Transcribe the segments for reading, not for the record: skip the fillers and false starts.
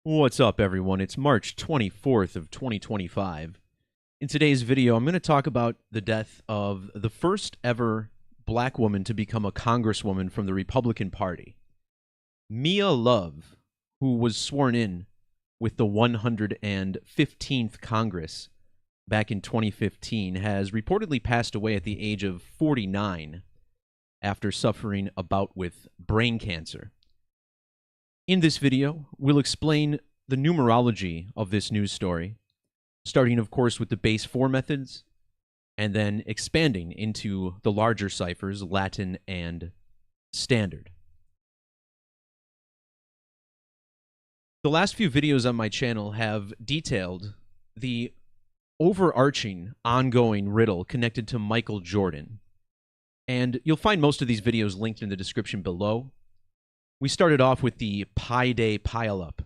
What's up, everyone? It's March 24th of 2025. In today's video, I'm going to talk about the death of the first ever black woman to become a congresswoman from the Republican Party. Mia Love, who was sworn in with the 115th Congress back in 2015, has reportedly passed away at the age of 49 after suffering a bout with brain cancer. In this video, we'll explain the numerology of this news story, starting, of course, with the base 4 methods, and then expanding into the larger ciphers, Latin and Standard. The last few videos on my channel have detailed the overarching, ongoing riddle connected to Michael Jordan, and you'll find most of these videos linked in the description below. We started off with the Pi Day pileup,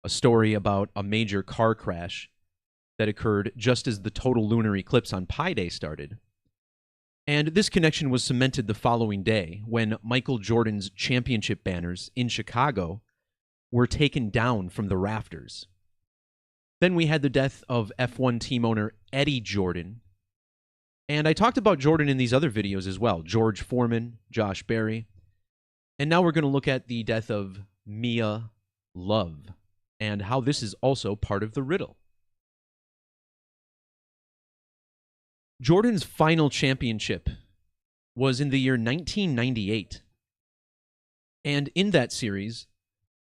a story about a major car crash that occurred just as the total lunar eclipse on Pi Day started. And this connection was cemented the following day when Michael Jordan's championship banners in Chicago were taken down from the rafters. Then we had the death of F1 team owner Eddie Jordan. And I talked about Jordan in these other videos as well, George Foreman, Josh Berry. And now we're going to look at the death of Mia Love and how this is also part of the riddle. Jordan's final championship was in the year 1998. And in that series,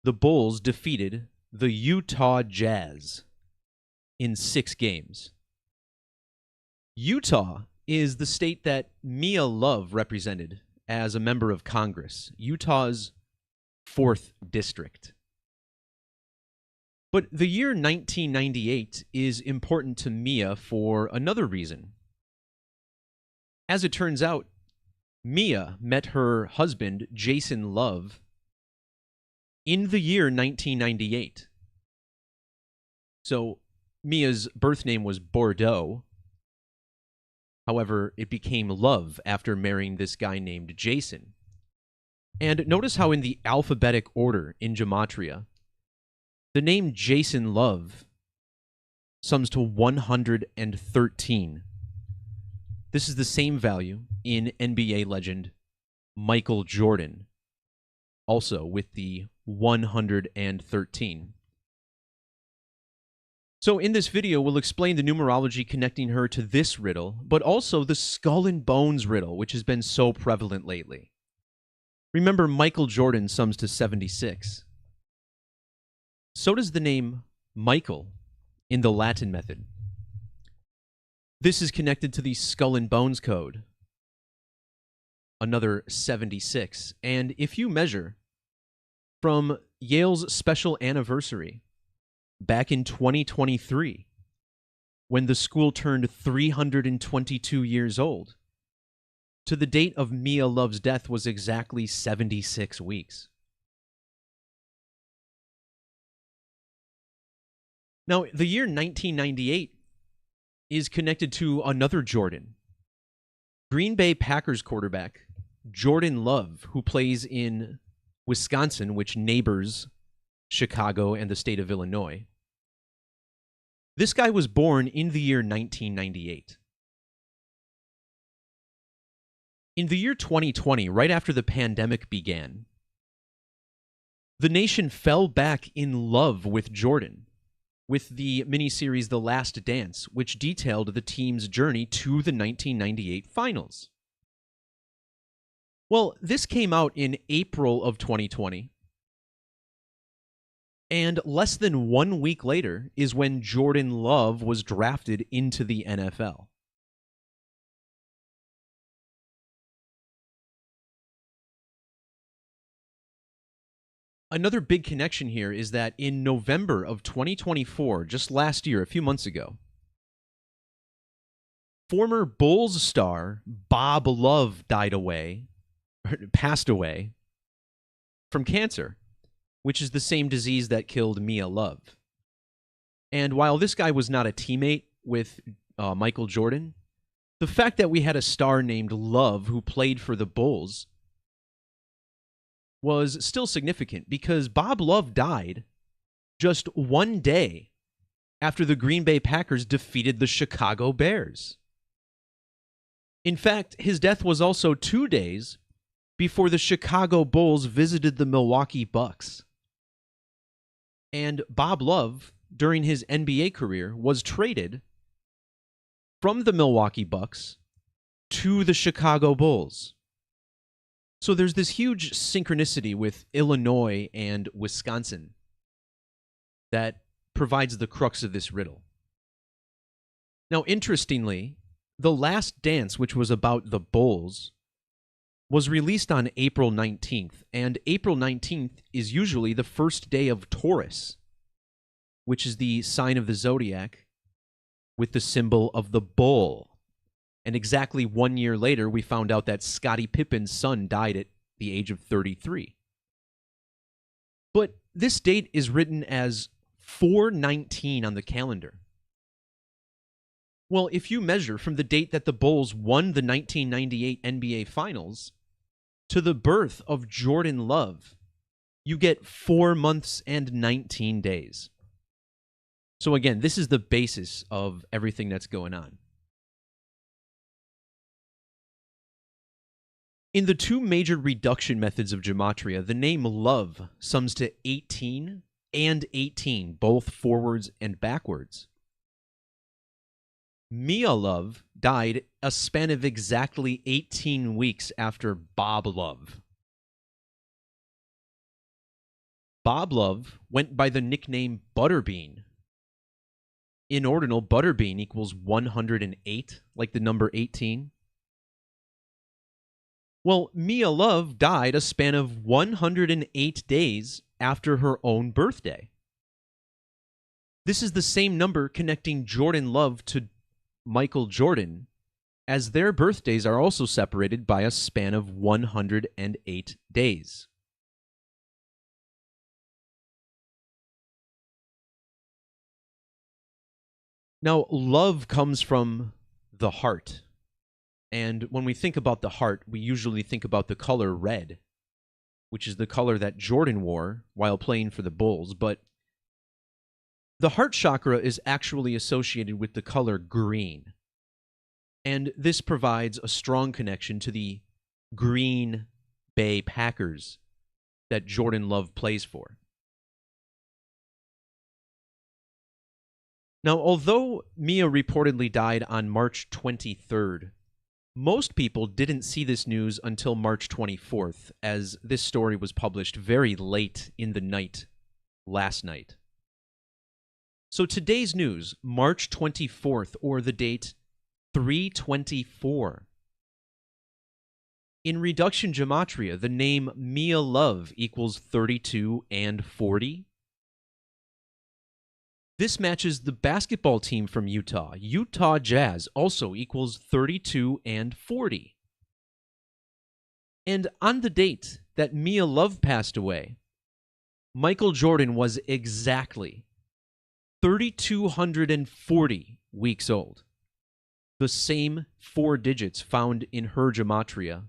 the Bulls defeated the Utah Jazz in 6 games. Utah is the state that Mia Love represented as a member of Congress, Utah's 4th district. But the year 1998 is important to Mia for another reason. As it turns out, Mia met her husband, Jason Love, in the year 1998. So Mia's birth name was Bordeaux. However, it became Love after marrying this guy named Jason. And notice how in the alphabetic order in Gematria, the name Jason Love sums to 113. This is the same value in NBA legend Michael Jordan, also with the 113. So in this video, we'll explain the numerology connecting her to this riddle, but also the skull and bones riddle, which has been so prevalent lately. Remember, Michael Jordan sums to 76. So does the name Michael in the Latin method. This is connected to the skull and bones code, another 76. And if you measure from Yale's special anniversary, back in 2023, when the school turned 322 years old, to the date of Mia Love's death was exactly 76 weeks. Now, the year 1998 is connected to another Jordan, Green Bay Packers quarterback Jordan Love, who plays in Wisconsin, which neighbors Chicago and the state of Illinois. This guy was born in the year 1998. In the year 2020, right after the pandemic began, the nation fell back in love with Jordan, with the miniseries The Last Dance, which detailed the team's journey to the 1998 finals. Well, this came out in April of 2020. And less than 1 week later is when Jordan Love was drafted into the NFL. Another big connection here is that in November of 2024, just last year, a few months ago, former Bulls star Bob Love passed away from cancer, which is the same disease that killed Mia Love. And while this guy was not a teammate with Michael Jordan, the fact that we had a star named Love who played for the Bulls was still significant because Bob Love died just one day after the Green Bay Packers defeated the Chicago Bears. In fact, his death was also 2 days before the Chicago Bulls visited the Milwaukee Bucks. And Bob Love, during his NBA career, was traded from the Milwaukee Bucks to the Chicago Bulls. So there's this huge synchronicity with Illinois and Wisconsin that provides the crux of this riddle. Now, interestingly, The Last Dance, which was about the Bulls, was released on April 19th, and April 19th is usually the first day of Taurus, which is the sign of the zodiac with the symbol of the bull. And exactly 1 year later, we found out that Scottie Pippen's son died at the age of 33. But this date is written as 4/19 on the calendar. Well, if you measure from the date that the Bulls won the 1998 NBA Finals to the birth of Jordan Love, you get 4 months and 19 days. So again, this is the basis of everything that's going on. In the two major reduction methods of Gematria, the name Love sums to 18 and 18, both forwards and backwards. Mia Love died a span of exactly 18 weeks after Bob Love. Bob Love went by the nickname Butterbean. In ordinal, Butterbean equals 108, like the number 18. Well, Mia Love died a span of 108 days after her own birthday. This is the same number connecting Jordan Love to Michael Jordan, as their birthdays are also separated by a span of 108 days. Now, love comes from the heart. And when we think about the heart, we usually think about the color red, which is the color that Jordan wore while playing for the Bulls. But the heart chakra is actually associated with the color green. And this provides a strong connection to the Green Bay Packers that Jordan Love plays for. Now, although Mia reportedly died on March 23rd, most people didn't see this news until March 24th, as this story was published very late in the night last night. So today's news, March 24th, or the date 3/24. In reduction gematria, the name Mia Love equals 32 and 40. This matches the basketball team from Utah. Utah Jazz also equals 32 and 40. And on the date that Mia Love passed away, Michael Jordan was exactly 3,240 weeks old. The same 4 digits found in her gematria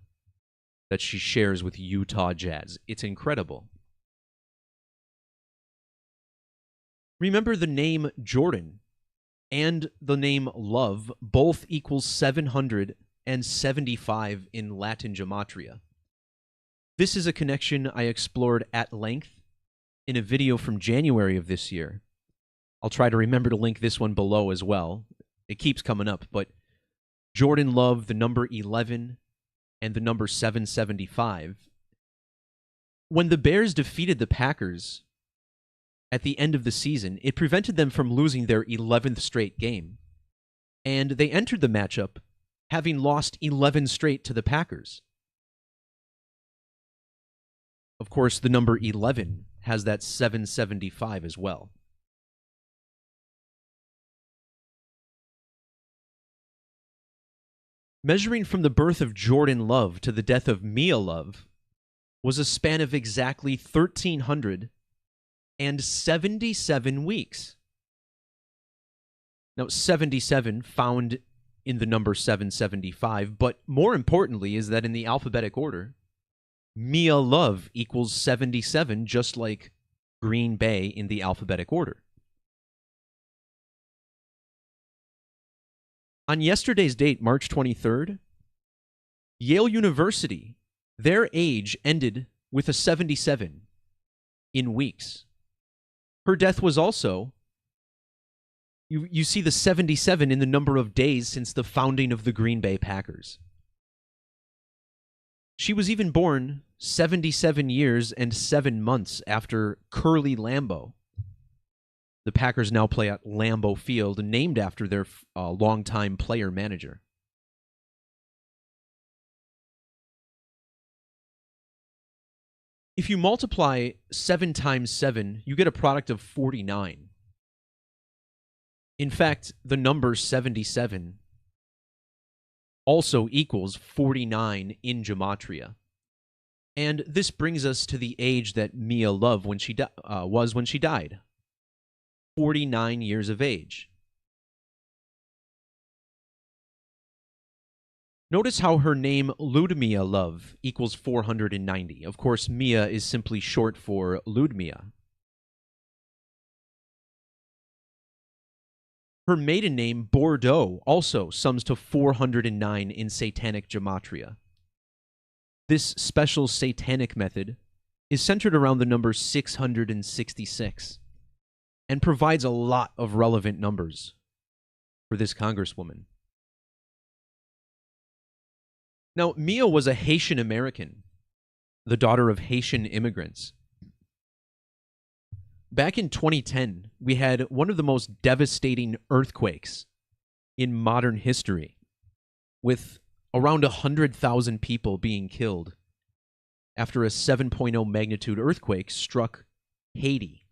that she shares with Utah Jazz. It's incredible. Remember, the name Jordan and the name Love both equal 775 in Latin gematria. This is a connection I explored at length in a video from January of this year. I'll try to remember to link this one below as well. It keeps coming up, but Jordan Love, the number 11, and the number 775. When the Bears defeated the Packers at the end of the season, it prevented them from losing their 11th straight game. And they entered the matchup having lost 11 straight to the Packers. Of course, the number 11 has that 775 as well. Measuring from the birth of Jordan Love to the death of Mia Love was a span of exactly 1,377 weeks. Now, 77 found in the number 775, but more importantly is that in the alphabetic order, Mia Love equals 77, just like Green Bay in the alphabetic order. On yesterday's date, March 23rd, Yale University, their age ended with a 77 in weeks. Her death was also, you see the 77 in the number of days since the founding of the Green Bay Packers. She was even born 77 years and 7 months after Curly Lambeau. The Packers now play at Lambeau Field, named after their longtime player manager. If you multiply 7 times 7, you get a product of 49. In fact, the number 77 also equals 49 in Gematria. And this brings us to the age that Mia Love was when she died. 49 years of age. Notice how her name Ludmilla Love equals 490. Of course, Mia is simply short for Ludmilla. Her maiden name, Bordeaux, also sums to 409 in Satanic Gematria. This special satanic method is centered around the number 666 and provides a lot of relevant numbers for this Congresswoman. Now, Mia was a Haitian American, the daughter of Haitian immigrants. Back in 2010, we had one of the most devastating earthquakes in modern history, with around 100,000 people being killed after a 7.0 magnitude earthquake struck Haiti.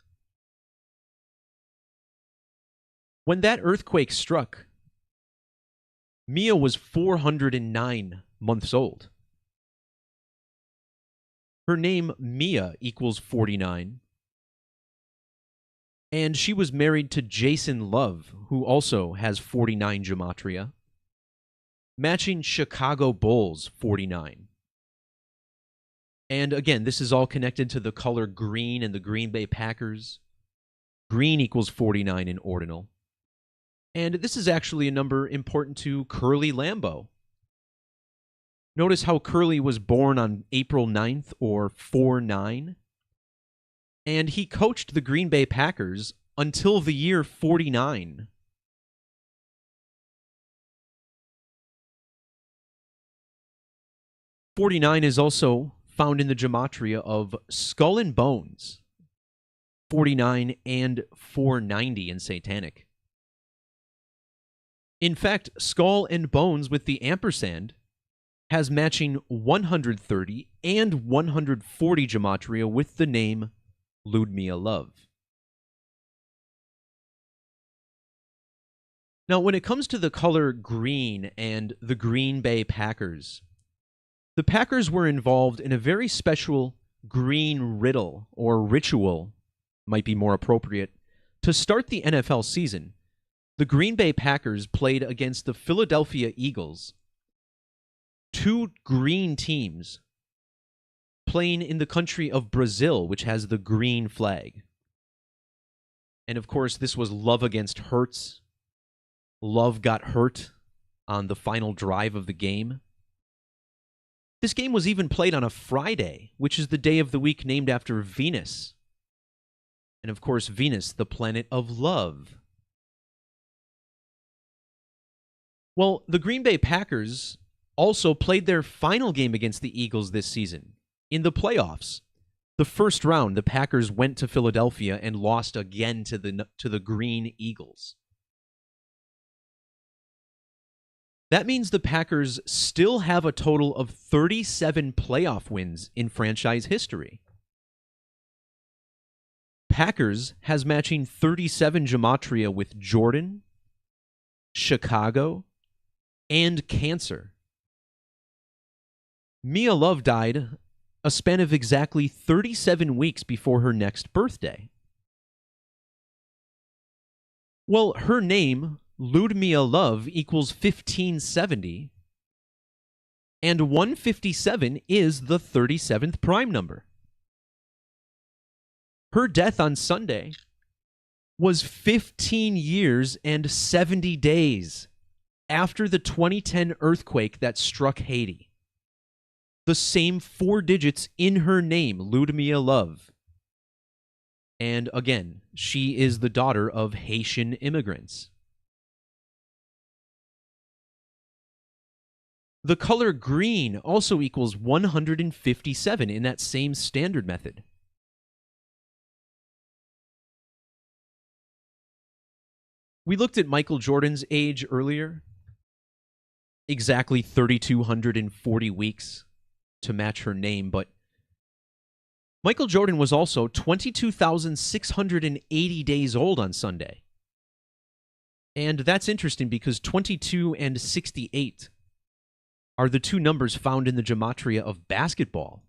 When that earthquake struck, Mia was 409 months old. Her name, Mia, equals 49. And she was married to Jason Love, who also has 49 Gematria, matching Chicago Bulls 49. And again, this is all connected to the color green and the Green Bay Packers. Green equals 49 in ordinal. And this is actually a number important to Curly Lambeau. Notice how Curly was born on April 9th, or 4-9. And he coached the Green Bay Packers until the year 49. '49 is also found in the Gematria of Skull and Bones, 49 and 490 in Satanic. In fact, Skull and Bones with the ampersand has matching 130 and 140 Gematria with the name Ludmilla Love. Now, when it comes to the color green and the Green Bay Packers, the Packers were involved in a very special green riddle, or ritual, might be more appropriate, to start the NFL season. The Green Bay Packers played against the Philadelphia Eagles, two green teams playing in the country of Brazil, which has the green flag. And of course, this was Love against Hurts. Love got hurt on the final drive of the game. This game was even played on a Friday, which is the day of the week named after Venus. And of course, Venus, the planet of love. Well, the Green Bay Packers also played their final game against the Eagles this season. In the playoffs, the first round, the Packers went to Philadelphia and lost again to the Green Eagles. That means the Packers still have a total of 37 playoff wins in franchise history. Packers has matching 37 Gematria with Jordan, Chicago, and Cancer. Mia Love died a span of exactly 37 weeks before her next birthday. Well, her name, Ludmilla Love, equals 1570, and 157 is the 37th prime number. Her death on Sunday was 15 years and 70 days after the 2010 earthquake that struck Haiti. The same 4 digits in her name, Ludmilla Love. And again, she is the daughter of Haitian immigrants. The color green also equals 157 in that same standard method. We looked at Michael Jordan's age earlier. Exactly 3,240 weeks to match her name, but Michael Jordan was also 22,680 days old on Sunday. And that's interesting because 22 and 68 are the 2 numbers found in the Gematria of basketball.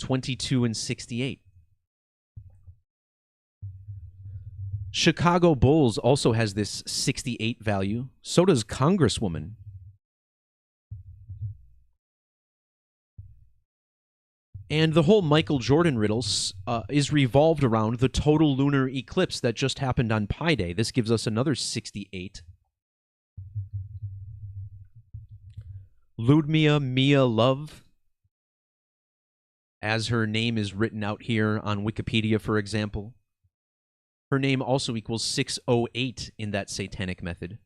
22 and 68. Chicago Bulls also has this 68 value. So does Congresswoman. And the whole Michael Jordan riddle is revolved around the total lunar eclipse that just happened on Pi Day. This gives us another 68. Ludmilla Love, as her name is written out here on Wikipedia, for example. Her name also equals 608 in that satanic method.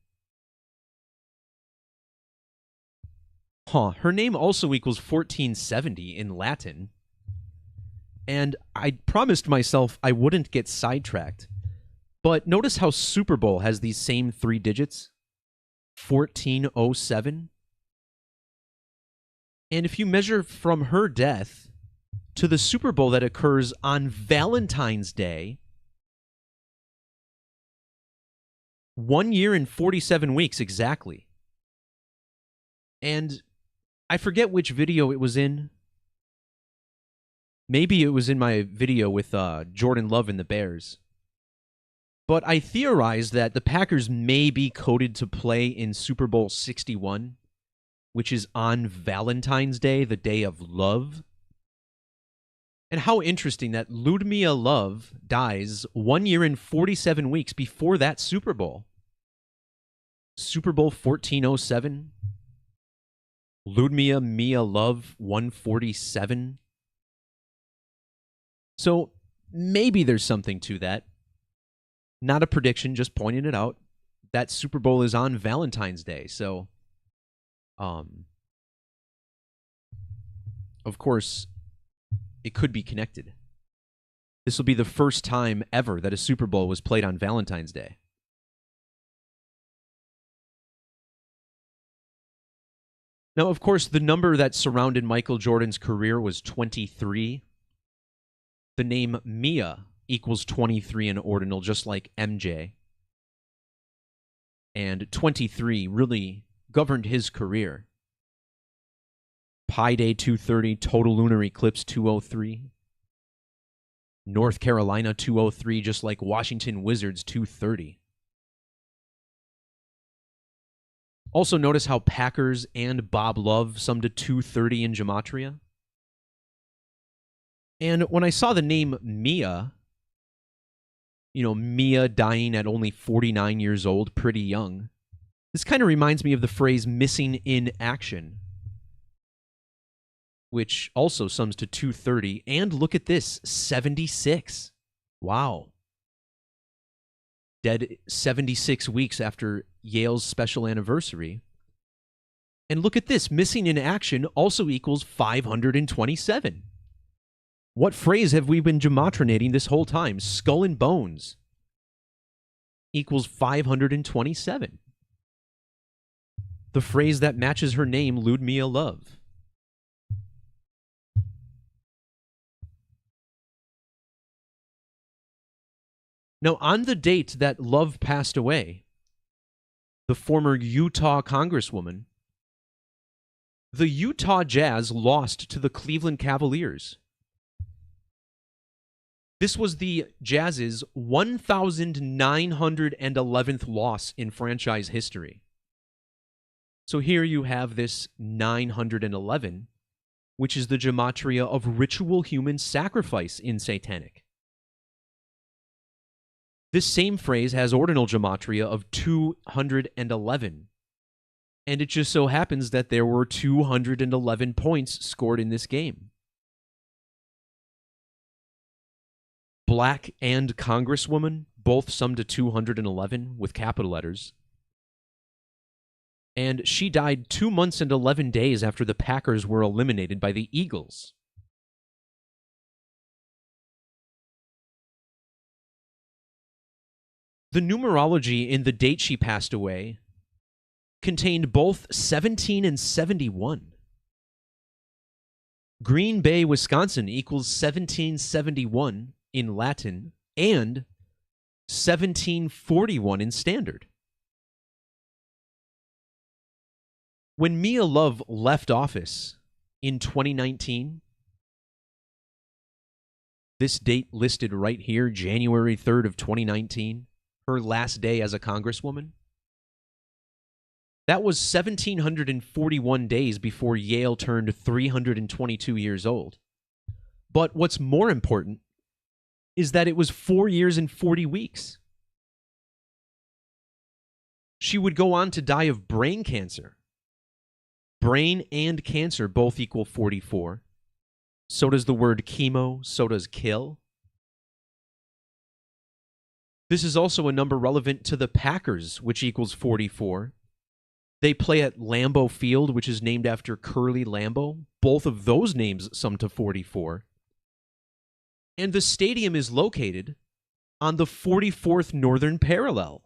Her name also equals 1470 in Latin. And I promised myself I wouldn't get sidetracked. But notice how Super Bowl has these same 3 digits. 1407. And if you measure from her death to the Super Bowl that occurs on Valentine's Day, 1 year and 47 weeks exactly. And I forget which video it was in. Maybe it was in my video with Jordan Love and the Bears. But I theorized that the Packers may be coded to play in Super Bowl 61, which is on Valentine's Day, the day of love. And how interesting that Ludmilla Love dies 1 year and 47 weeks before that Super Bowl. Super Bowl 1407. Ludmilla Love 147. So maybe there's something to that. Not a prediction, just pointing it out. That Super Bowl is on Valentine's Day, so of course, it could be connected. This will be the first time ever that a Super Bowl was played on Valentine's Day. Now, of course, the number that surrounded Michael Jordan's career was 23. The name Mia equals 23 in ordinal, just like MJ. And 23 really governed his career. Pi Day 230, total lunar eclipse 203. North Carolina 203, just like Washington Wizards 230. Also notice how Packers and Bob Love summed to 230 in Gematria. And when I saw the name Mia, Mia dying at only 49 years old, pretty young, this kind of reminds me of the phrase missing in action, which also sums to 230. And look at this, 76. Wow. Dead 76 weeks after Yale's special anniversary. And look at this, missing in action also equals 527. What phrase have we been gematrinating this whole time? Skull and bones equals 527. The phrase that matches her name, Ludmilla Love. Now, on the date that Love passed away, the former Utah Congresswoman, the Utah Jazz lost to the Cleveland Cavaliers. This was the Jazz's 1,911th loss in franchise history. So here you have this 911 which is the gematria of ritual human sacrifice in Satanic. This same phrase has ordinal gematria of 211, and it just so happens that there were 211 points scored in this game. Black and Congresswoman both summed to 211 with capital letters. And she died 2 months and 11 days after the Packers were eliminated by the Eagles. The numerology in the date she passed away contained both 17 and 71. Green Bay, Wisconsin equals 1771 in Latin and 1741 in Standard. When Mia Love left office in 2019, this date listed right here, January 3rd of 2019, her last day as a congresswoman, that was 1,741 days before Yale turned 322 years old. But what's more important is that it was 4 years and 40 weeks. She would go on to die of brain cancer. Brain and cancer both equal 44. So does the word chemo, so does kill. This is also a number relevant to the Packers, which equals 44. They play at Lambeau Field, which is named after Curly Lambeau. Both of those names sum to 44. And the stadium is located on the 44th northern parallel.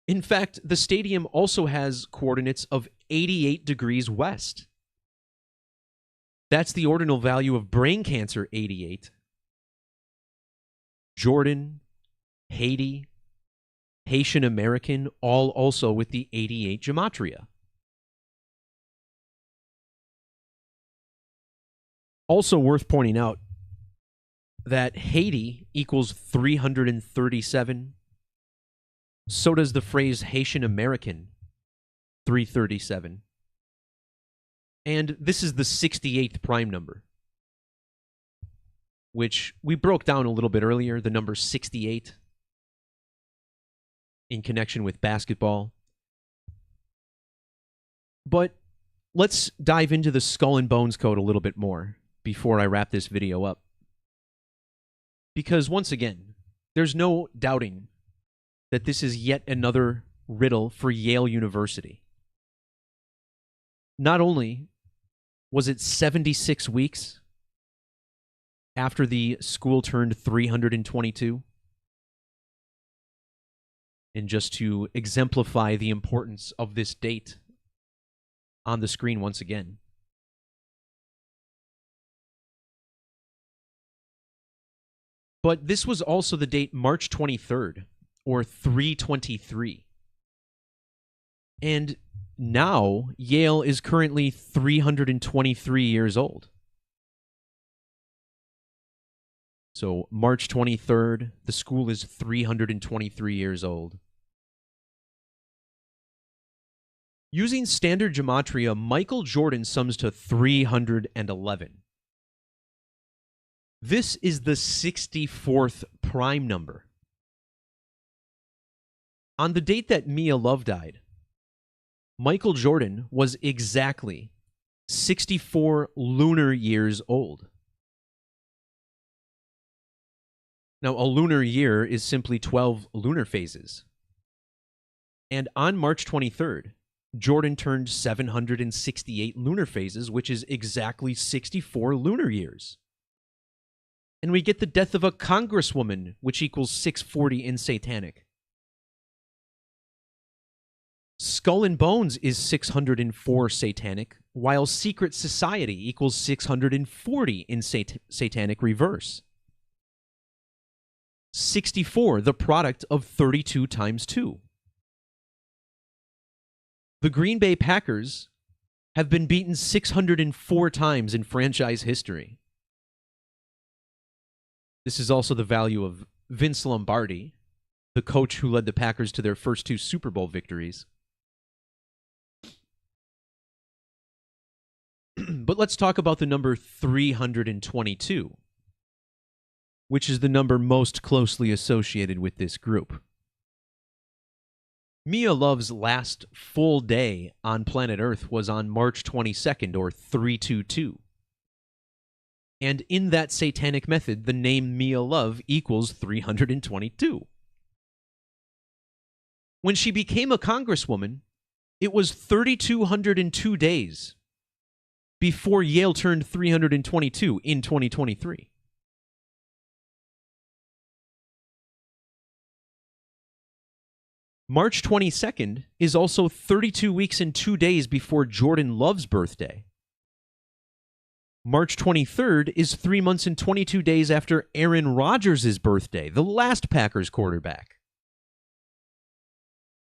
In fact, the stadium also has coordinates of 88 degrees west. That's the ordinal value of brain cancer, 88. Jordan, Haiti, Haitian American, all also with the 88 gematria. Also worth pointing out that Haiti equals 337. So does the phrase Haitian American, 337. And this is the 68th prime number, which we broke down a little bit earlier, the number 68, in connection with basketball. But let's dive into the Skull and Bones code a little bit more before I wrap this video up. Because once again, there's no doubting that this is yet another riddle for Yale University. Not only was it 76 weeks after the school turned 322, and just to exemplify the importance of this date on the screen once again, but this was also the date March 23rd, or 323. And now Yale is currently 323 years old. So March 23rd, the school is 323 years old. Using standard gematria, Michael Jordan sums to 311. This is the 64th prime number. On the date that Mia Love died, Michael Jordan was exactly 64 lunar years old. Now, a lunar year is simply 12 lunar phases. And on March 23rd, Jordan turned 768 lunar phases, which is exactly 64 lunar years. And we get the death of a congresswoman, which equals 640 in Satanic. Skull and Bones is 604 Satanic, while Secret Society equals 640 in Satanic reverse. 64, the product of 32 times 2. The Green Bay Packers have been beaten 604 times in franchise history. This is also the value of Vince Lombardi, the coach who led the Packers to their first 2 Super Bowl victories. let's talk about the number 322, which is the number most closely associated with this group. Mia Love's last full day on planet Earth was on March 22nd, or 322. And in that satanic method, the name Mia Love equals 322. When she became a congresswoman, it was 3,202 days before Yale turned 322 in 2023. March 22nd is also 32 weeks and 2 days before Jordan Love's birthday. March 23rd is 3 months and 22 days after Aaron Rodgers' birthday, the last Packers quarterback.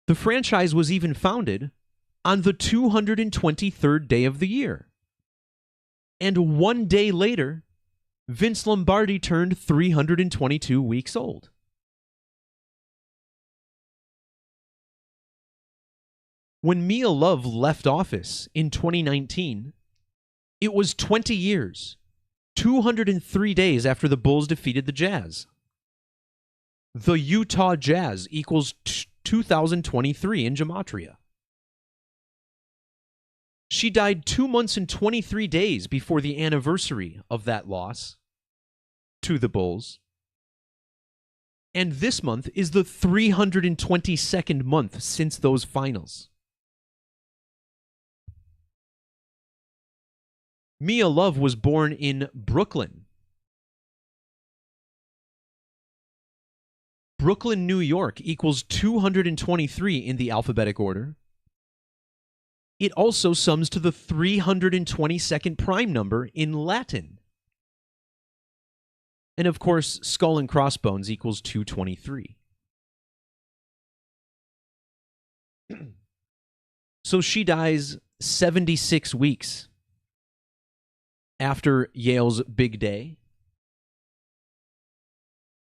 The franchise was even founded on the 223rd day of the year. And 1 day later, Vince Lombardi turned 322 weeks old. When Mia Love left office in 2019, it was 20 years, 203 days after the Bulls defeated the Jazz. The Utah Jazz equals 2023 in Gematria. She died 2 months and 23 days before the anniversary of that loss to the Bulls. And this month is the 322nd month since those finals. Mia Love was born in Brooklyn. Brooklyn, New York equals 223 in the alphabetic order. It also sums to the 322nd prime number in Latin. And of course, skull and crossbones equals 223. So she dies 76 weeks after Yale's big day.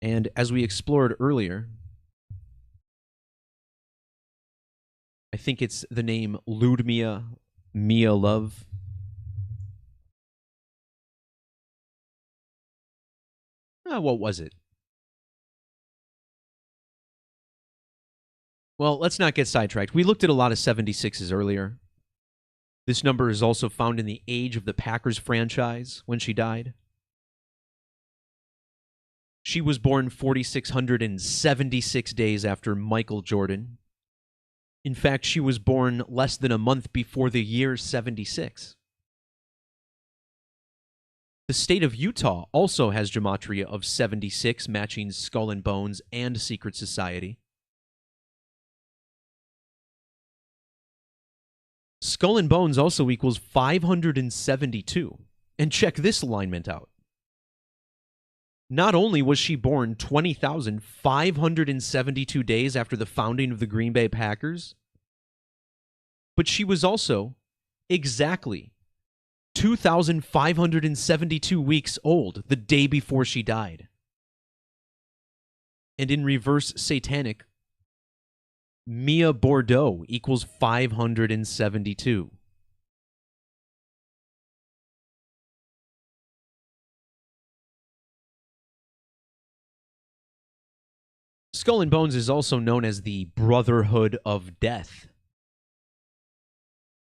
And as we explored earlier, I think it's the name Ludmilla Mia Love. What was it? Well, let's not get sidetracked. We looked at a lot of 76s earlier. This number is also found in the age of the Packers franchise when she died. She was born 4,676 days after Michael Jordan. In fact, she was born less than a month before the year 76. The state of Utah also has gematria of 76, matching Skull and Bones and Secret Society. Skull and Bones also equals 572. And check this alignment out. Not only was she born 20,572 days after the founding of the Green Bay Packers, but she was also exactly 2,572 weeks old the day before she died. And in reverse satanic, Mia Bordeaux equals 572. Skull and Bones is also known as the Brotherhood of Death,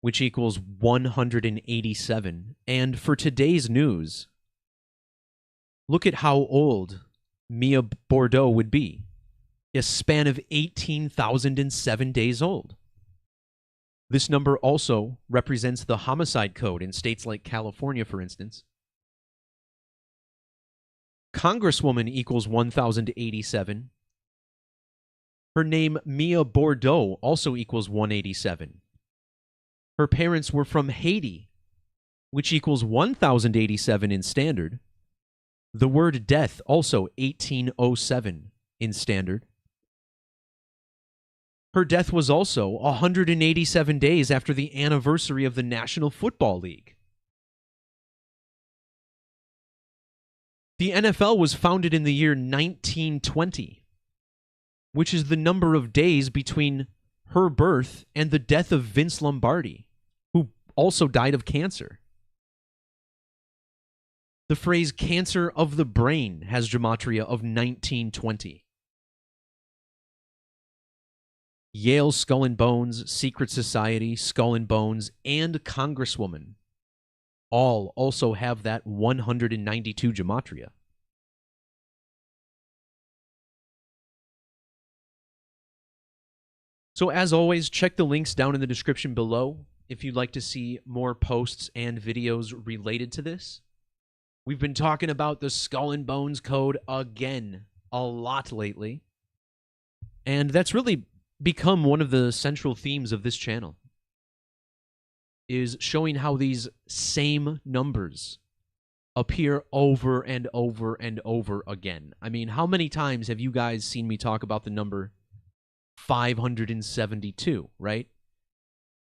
which equals 187. And for today's news, look at how old Mia Bordeaux would be. A span of 18,007 days old. This number also represents the homicide code in states like California, for instance. Congresswoman equals 1,087. Her name, Mia Bordeaux, also equals 187. Her parents were from Haiti, which equals 1,087 in standard. The word death, also 1807 in standard. Her death was also 187 days after the anniversary of the National Football League. The NFL was founded in the year 1920. Which is the number of days between her birth and the death of Vince Lombardi, who also died of cancer. The phrase cancer of the brain has Gematria of 1920. Yale Skull and Bones, Secret Society, Skull and Bones, and Congresswoman all also have that 192 Gematria. So as always, check the links down in the description below if you'd like to see more posts and videos related to this. We've been talking about the Skull and Bones code again a lot lately, and that's really become one of the central themes of this channel, is showing how these same numbers appear over and over and over again. I mean, how many times have you guys seen me talk about the number 572, right?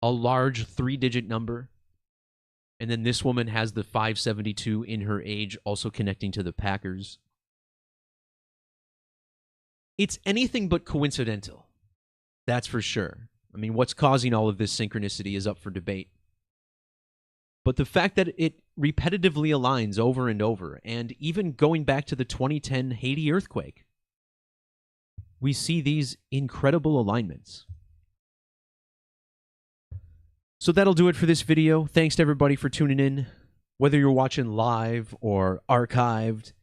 A large 3-digit number. And then this woman has the 572 in her age, also connecting to the Packers. It's anything but coincidental. That's for sure. I mean, what's causing all of this synchronicity is up for debate. But the fact that it repetitively aligns over and over, and even going back to the 2010 Haiti earthquake, we see these incredible alignments. So that'll do it for this video. Thanks to everybody for tuning in. Whether you're watching live or archived,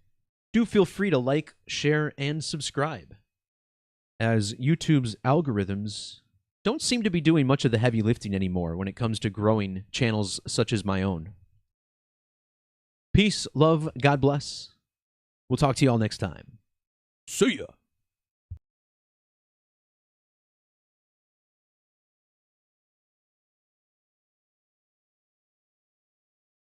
do feel free to like, share, and subscribe, as YouTube's algorithms don't seem to be doing much of the heavy lifting anymore when it comes to growing channels such as my own. Peace, love, God bless. We'll talk to you all next time. See ya!